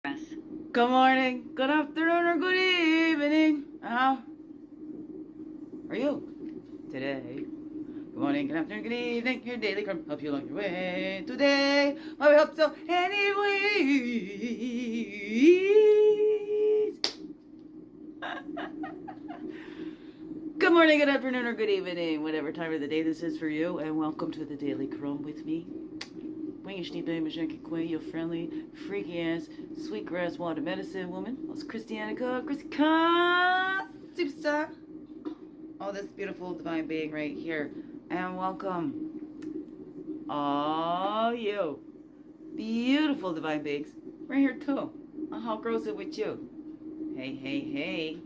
Yes. Good morning, good afternoon, or good evening. How are you today? Good morning, good afternoon, good evening. Your daily crumb help you along your way today. Well, we hope so. Anyways. Good morning, good afternoon, or good evening, whatever time of the day this is for you, and welcome to the Daily Crumb with me. Your friendly, freaky ass, sweetgrass water medicine woman. It's Christianica, superstar. Oh, this beautiful divine being right here. And welcome. Oh, you beautiful divine beings. Right here too. How grows it with you? Hey, hey, hey.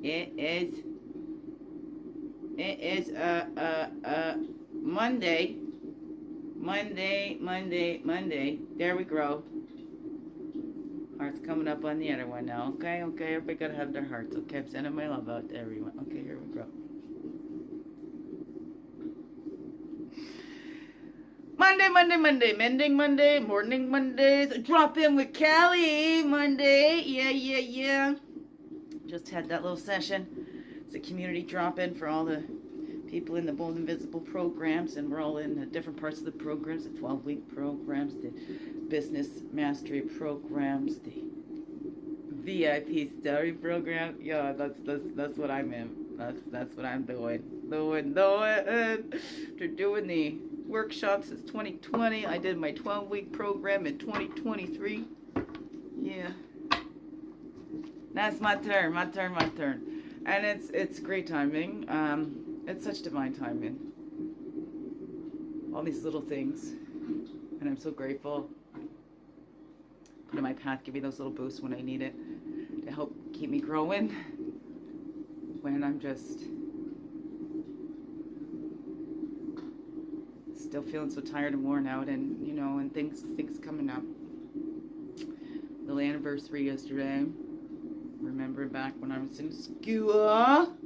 It is Monday. There we go. Hearts coming up on the other one now. Okay. Everybody gotta have their hearts. Okay, I'm sending my love out to everyone. Okay, here we go. Monday. Mending Monday. Morning Mondays. Drop in with Callie Monday. Yeah. Just had that little session. It's a community drop-in for all the people in the Bold Invisible programs, and we're all in the different parts of the programs, the 12-week programs, the business mastery programs, the VIP story program. Yeah, that's what I'm in. That's what I'm doing. They're doing the workshops since 2020. I did my 12-week program in 2023. Yeah. That's my turn. And it's great timing. It's such divine timing. All these little things. And I'm so grateful. Put in my path, give me those little boosts when I need it to help keep me growing. When I'm just still feeling so tired and worn out, and and things coming up. Little anniversary yesterday. Remember back when I was in school.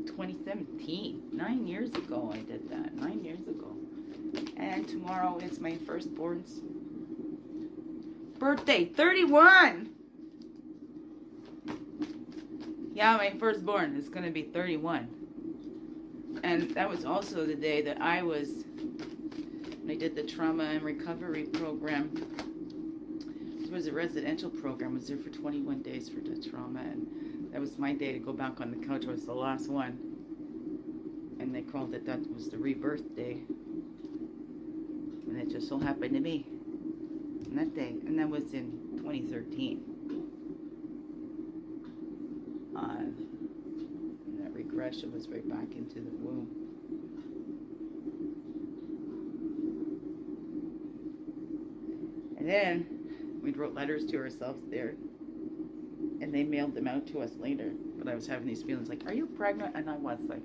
2017. 9 years ago I did that. 9 years ago. And tomorrow is my firstborn's birthday. 31! Yeah, my firstborn is going to be 31. And that was also the day that I did the trauma and recovery program. It was a residential program. I was there for 21 days for the trauma, and that was my day to go back on the couch. I was the last one. And they called it, that was the rebirth day. And it just so happened to be on that day. And that was in 2013. And that regression was right back into the womb. And then we wrote letters to ourselves there. And they mailed them out to us later. But I was having these feelings like, are you pregnant? And I was like,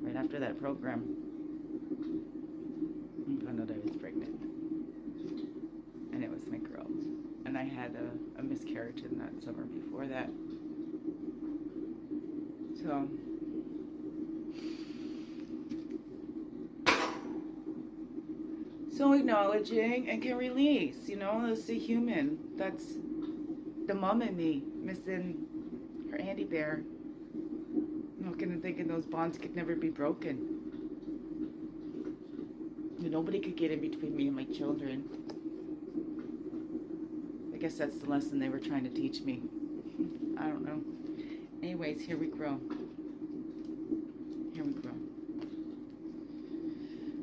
right after that program, I found out I was pregnant. And it was my girl. And I had a miscarriage in that summer before that. So acknowledging and can release, as a human. That's the mom in me missing her Andy bear. Looking and thinking those bonds could never be broken. Nobody could get in between me and my children. I guess that's the lesson they were trying to teach me. I don't know. Anyways, here we grow.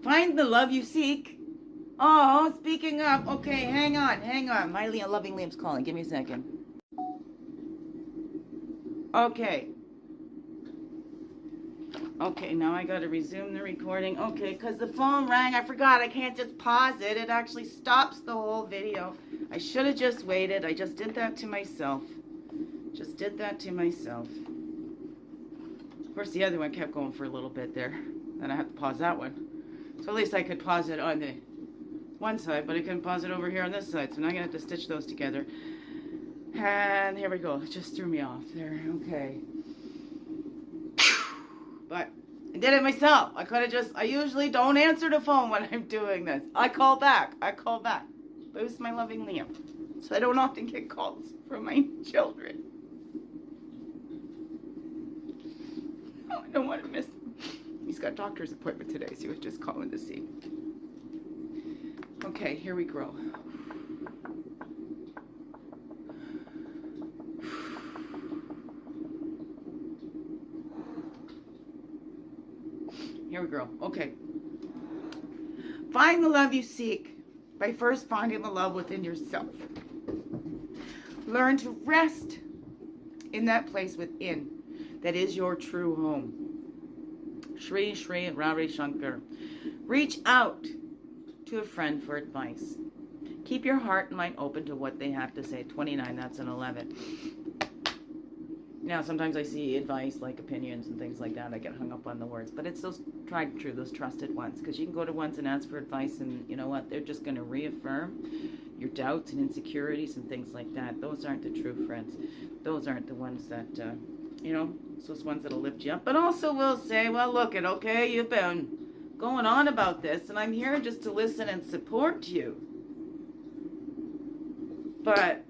Find the love you seek. Oh, speaking of, okay, hang on. My loving Liam's calling. Give me a second. Okay, now I gotta resume the recording. Okay, because the phone rang. I forgot. I can't just pause it. It actually stops the whole video. I should have just waited. I just did that to myself. Of course, the other one kept going for a little bit there. Then I had to pause that one. So at least I could pause it on the one side, but I couldn't pause it over here on this side. So now I'm going to have to stitch those together. And here we go. It just threw me off there. Okay. But did it myself. I usually don't answer the phone when I'm doing this. I call back. Boost my loving Liam. So I don't often get calls from my children. Oh, I don't want to miss him. He's got a doctor's appointment today, so he was just calling to see. Okay, here we go. Here we go. Okay. Find the love you seek by first finding the love within yourself. Learn to rest in that place within that is your true home. Sri Ravi Shankar. Reach out to a friend for advice. Keep your heart and mind open to what they have to say. 29, that's an 11. Now, sometimes I see advice, like opinions and things like that. I get hung up on the words. But it's those tried and true, those trusted ones. Because you can go to ones and ask for advice, and you know what? They're just going to reaffirm your doubts and insecurities and things like that. Those aren't the true friends. Those aren't the ones that, it's those ones that'll lift you up. But also will say, well, look it, okay? You've been going on about this, and I'm here just to listen and support you. But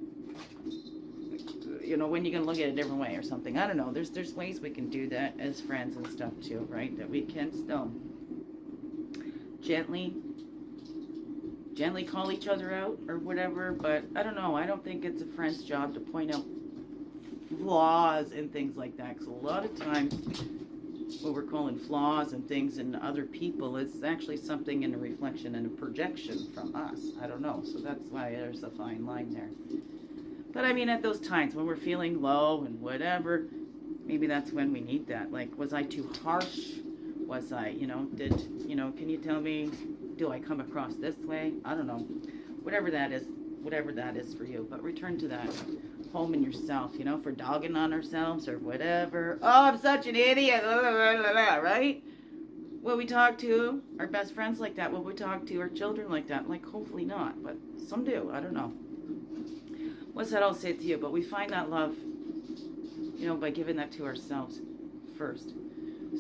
when you can look at it a different way or something. I don't know. There's ways we can do that as friends and stuff too, right? That we can still gently call each other out or whatever. But I don't know. I don't think it's a friend's job to point out flaws and things like that. Because a lot of times what we're calling flaws and things in other people is actually something in a reflection and a projection from us. I don't know. So that's why there's a fine line there. But I mean, at those times when we're feeling low and whatever, maybe that's when we need that. Like, was I too harsh? Was I, can you tell me, do I come across this way? I don't know. Whatever that is for you. But return to that home in yourself, for dogging on ourselves or whatever. Oh, I'm such an idiot, right? Will we talk to our best friends like that? Will we talk to our children like that? Like, hopefully not, but some do. I don't know. What's that all say to you? But we find that love, by giving that to ourselves first.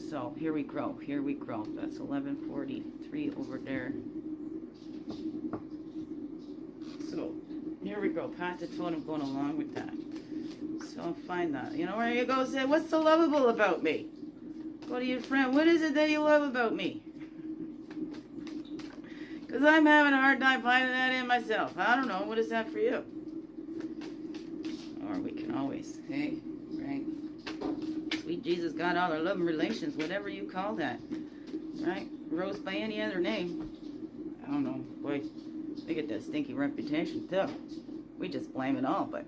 So here we grow. That's 1143 over there. So here we go. Path Totem going along with that. So find that. Where you go say, what's so lovable about me? Go to your friend. What is it that you love about me? Because I'm having a hard time finding that in myself. I don't know. What is that for you? Or we can always, hey, right? Sweet Jesus, God, all our love and relations, whatever you call that, right? Rose by any other name. I don't know, boy, they get that stinky reputation too. We just blame it all, but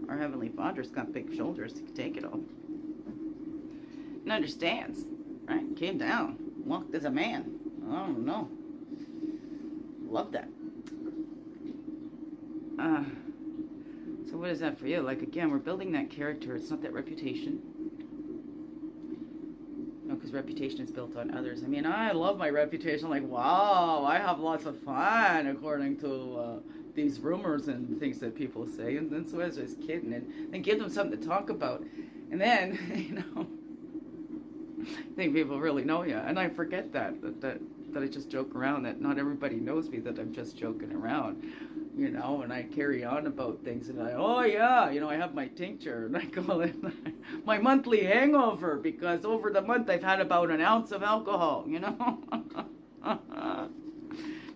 our Heavenly Father's got big shoulders to take it all. And understands, right? Came down, walked as a man. I don't know. Love that. So what is that for you? Like, again, we're building that character. It's not that reputation. No, because reputation is built on others. I mean, I love my reputation. Like, wow, I have lots of fun according to these rumors and things that people say. And so I was just kidding. And give them something to talk about. And then, I think people really know you. And I forget that I just joke around, that not everybody knows me, that I'm just joking around. And I carry on about things, and I have my tincture, and I call it my monthly hangover, because over the month I've had about an ounce of alcohol,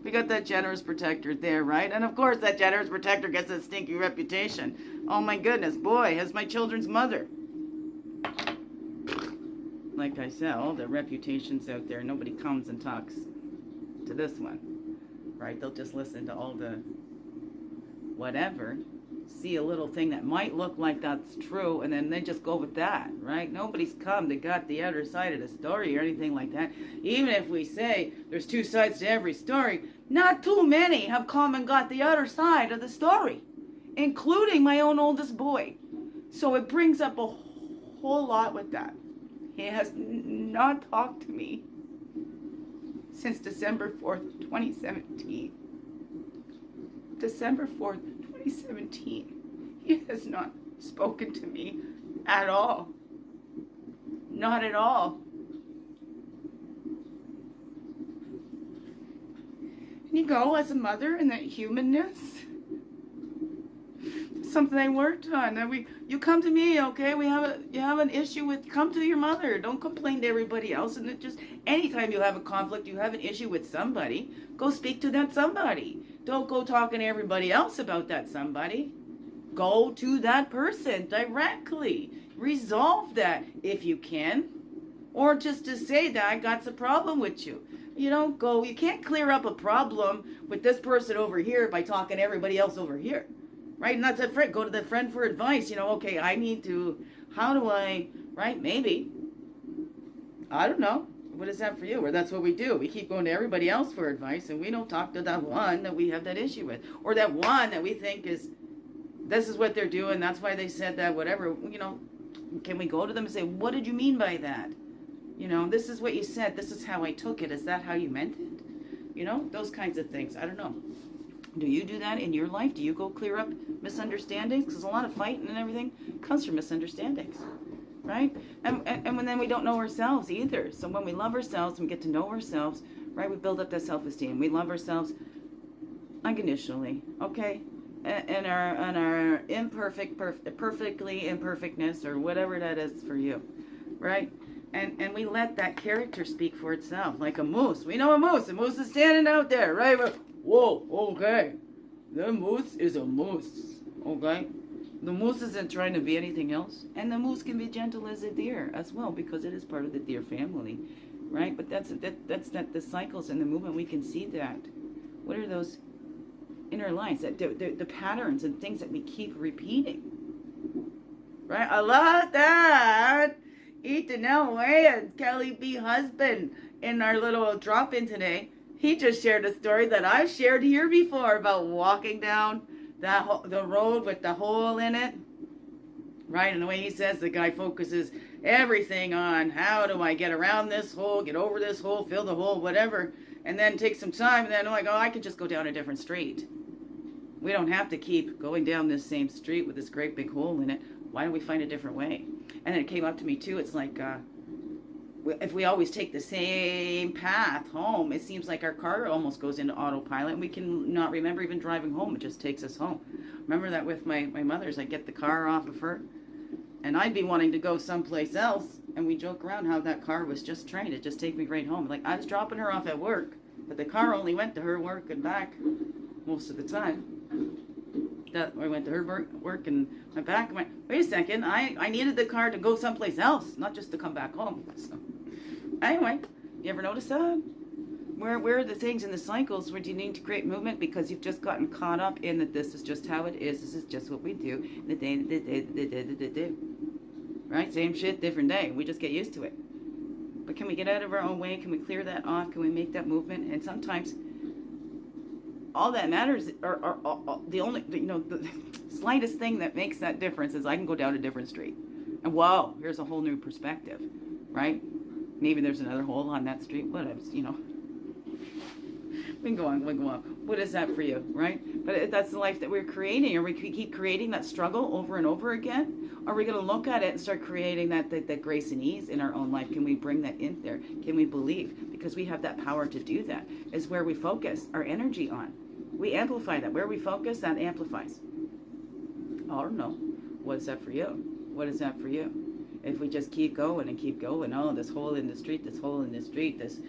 We got that generous protector there, right? And of course that generous protector gets a stinky reputation. Oh my goodness, boy, as my children's mother. Like I said, all the reputations out there, nobody comes and talks to this one, right? They'll just listen to all the whatever, see a little thing that might look like that's true, and then they just go with that, right? Nobody's come to got the other side of the story or anything like that. Even if we say there's two sides to every story, not too many have come and got the other side of the story, including my own oldest boy. So it brings up a whole lot with that. He has not talked to me since December 4th, 2017. December 4th, 2017. He has not spoken to me at all. Not at all. And you go as a mother in that humanness. Something I worked on. And you come to me, okay? You have an issue with, come to your mother. Don't complain to everybody else. And it just, anytime you have a conflict, you have an issue with somebody, go speak to that somebody. Don't go talking to everybody else about that somebody. Go to that person directly. Resolve that if you can. Or just to say that I got some problem with you. You don't go, you can't clear up a problem with this person over here by talking to everybody else over here. Right? And that's a friend. Go to the friend for advice. You know, okay, I need to, how do I, right? Maybe. I don't know. What is that for you? Or that's what we do. We keep going to everybody else for advice and we don't talk to that one that we have that issue with. Or that one that we think is, this is what they're doing. That's why they said that, whatever. You know, can we go to them and say, what did you mean by that? You know, this is what you said. This is how I took it. Is that how you meant it? You know, those kinds of things. I don't know. Do you do that in your life? Do you go clear up misunderstandings? Because a lot of fighting and everything comes from misunderstandings, right? And then we don't know ourselves either. So when we love ourselves and we get to know ourselves, right, we build up that self-esteem. We love ourselves unconditionally, okay? And our perfectly imperfectness or whatever that is for you, right? And we let that character speak for itself, like a moose. We know a moose. A moose is standing out there, right? Whoa, okay. The moose is a moose, okay? The moose isn't trying to be anything else. And the moose can be gentle as a deer as well because it is part of the deer family, right? But that's the cycles and the movement. We can see that. What are those inner lines, that the patterns and things that we keep repeating, right? I love that. Ethan Way and Kelly B. husband in our little drop-in today. He just shared a story that I've shared here before about walking down the road with the hole in it, right? And the way he says, the guy focuses everything on how do I get around this hole, get over this hole, fill the hole, whatever, and then take some time, and then I'm like, oh, I could just go down a different street. We don't have to keep going down this same street with this great big hole in it. Why don't we find a different way? And then it came up to me too. It's like, if we always take the same path home, it seems like our car almost goes into autopilot and we can not remember even driving home. It just takes us home. Remember that with my mother's, I get the car off of her and I'd be wanting to go someplace else, and we joke around how that car was just trained to just take me right home. Like, I was dropping her off at work, but the car only went to her work and back most of the time. That I went to her work and went back and went, wait a second, I needed the car to go someplace else, not just to come back home. So anyway, you ever notice that? Where are the things in the cycles where you need to create movement because you've just gotten caught up in that this is just how it is, this is just what we do, the day. Right? Same shit, different day. We just get used to it. But can we get out of our own way? Can we clear that off? Can we make that movement? And sometimes all that matters are the only, the slightest thing that makes that difference is I can go down a different street. And whoa, here's a whole new perspective, right? Maybe there's another hole on that street, whatever, We can go on. What is that for you, right? But that's the life that we're creating. Or we keep creating that struggle over and over again? Are we going to look at it and start creating that grace and ease in our own life? Can we bring that in there? Can we believe? Because we have that power to do that. Is where we focus our energy on. We amplify that. Where we focus, that amplifies. I don't know. What is that for you? What is that for you? If we just keep going and keep going, oh, this hole in the street, this hole in the street, this...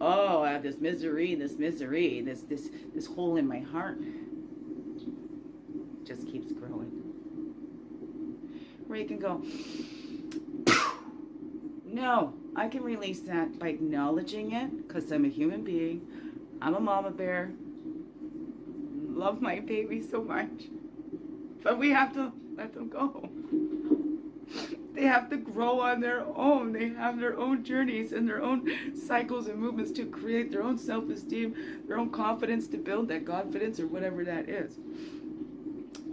oh, I have this misery, this hole in my heart. Just keeps growing. Where you can go, no, I can release that by acknowledging it, because I'm a human being. I'm a mama bear. Love my baby so much. But we have to let them go. They have to grow on their own. They have their own journeys and their own cycles and movements to create their own self-esteem, their own confidence, to build that confidence or whatever that is.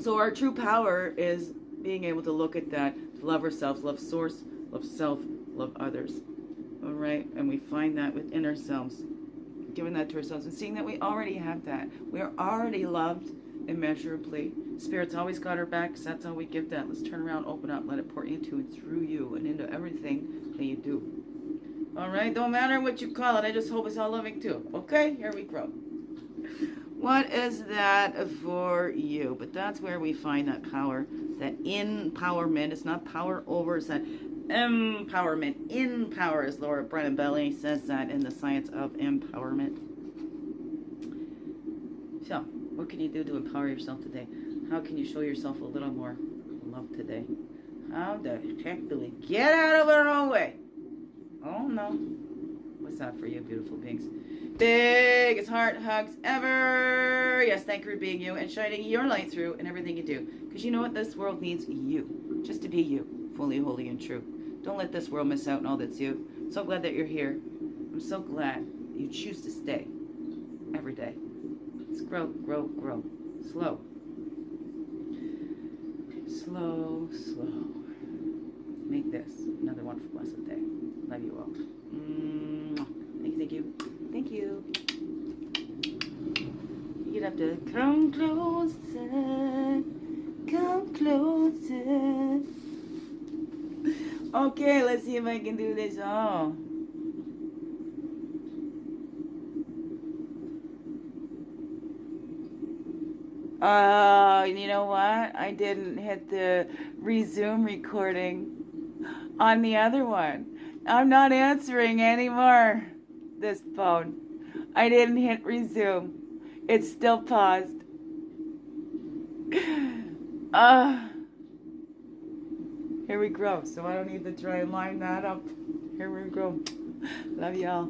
So our true power is being able to look at that, to love ourselves, love source, love self, love others. All right? And we find that within ourselves, giving that to ourselves and seeing that we already have that. We are already loved immeasurably. Spirit's always got our back, because that's how we give that. Let's turn around, open up, let it pour into and through you and into everything that you do. All right? Don't matter what you call it. I just hope it's all loving too. Okay? Here we grow. What is that for you? But that's where we find that power, that empowerment. It's not power over, it's that empowerment. In power, as Laura Brennan Belly says that in the science of empowerment. So, what can you do to empower yourself today? How can you show yourself a little more love today? How the heck do we get out of our own way? Oh no. What's that for you, beautiful beings? Biggest heart hugs ever. Yes, thank you for being you and shining your light through in everything you do. Because you know what? This world needs you. Just to be you. Fully, holy, and true. Don't let this world miss out on all that's you. I'm so glad that you're here. I'm so glad you choose to stay every day. Let's grow, grow, grow. Slow. Slow, slow. Make this another wonderful, blessed day. Love you all. Thank you. Thank you. You have to come closer. Come closer. Okay, let's see if I can do this. Oh. You know what? I didn't hit the resume recording on the other one. I'm not answering anymore. This phone. I didn't hit resume. It's still paused. Here we go. So I don't need to try and line that up. Here we go. Love y'all.